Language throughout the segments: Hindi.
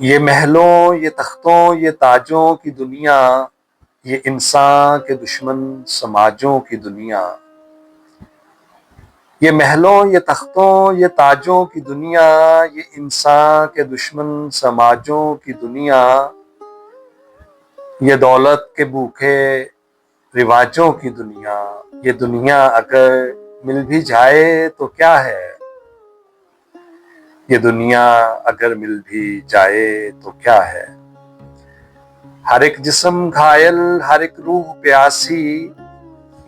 ये महलों, ये तख्तों, ये ताजों की दुनिया, ये इंसान के दुश्मन समाजों की दुनिया। ये महलों, ये तख्तों, ये ताजों की दुनिया, ये इंसान के दुश्मन समाजों की दुनिया। ये दौलत के भूखे रिवाजों की दुनिया। ये दुनिया अगर मिल भी जाए तो क्या है। ये दुनिया अगर मिल भी जाए तो क्या है। हर एक जिस्म घायल, हर एक रूह प्यासी,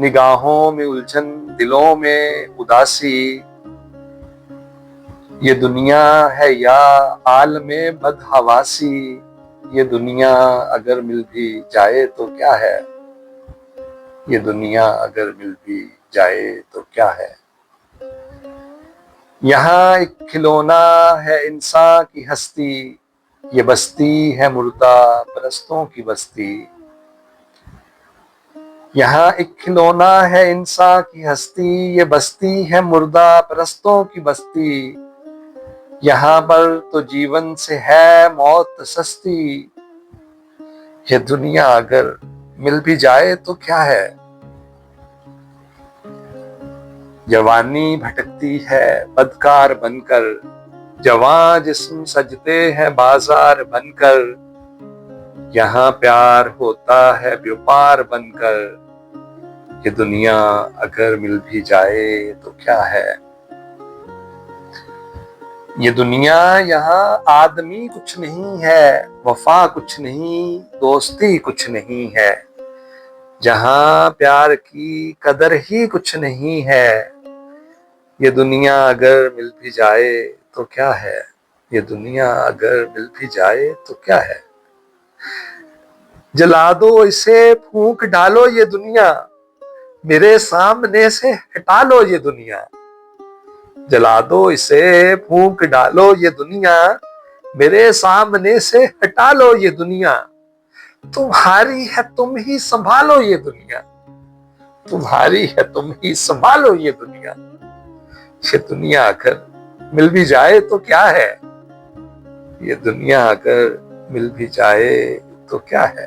निगाहों में उलझन, दिलों में उदासी। ये दुनिया है या आलमे बदहवासी। ये दुनिया अगर मिल भी जाए तो क्या है। ये दुनिया अगर मिल भी जाए तो क्या है। यहाँ एक खिलौना है इंसान की हस्ती। ये बस्ती है मुर्दा परस्तों की बस्ती। यहाँ एक खिलौना है इंसान की हस्ती। ये बस्ती है मुर्दा परस्तों की बस्ती। यहाँ पर तो जीवन से है मौत सस्ती। ये दुनिया अगर मिल भी जाए तो क्या है। जवानी भटकती है बदकार बनकर, जवां जिस्म सजते हैं बाजार बनकर। यहाँ प्यार होता है व्यापार बनकर। ये दुनिया अगर मिल भी जाए तो क्या है। ये दुनिया, यहाँ आदमी कुछ नहीं है, वफा कुछ नहीं, दोस्ती कुछ नहीं है। जहाँ प्यार की कदर ही कुछ नहीं है। ये दुनिया अगर मिल भी जाए तो क्या है। ये दुनिया अगर मिल भी जाए तो क्या है। जला दो इसे, फूंक डालो ये दुनिया, मेरे सामने से हटा लो ये दुनिया। जला दो इसे, फूंक डालो ये दुनिया, मेरे सामने से हटा लो ये दुनिया। तुम्हारी है तुम ही संभालो ये दुनिया। तुम्हारी है तुम ही संभालो ये दुनिया। ये दुनिया अगर मिल भी जाए तो क्या है। ये दुनिया अगर मिल भी जाए तो क्या है।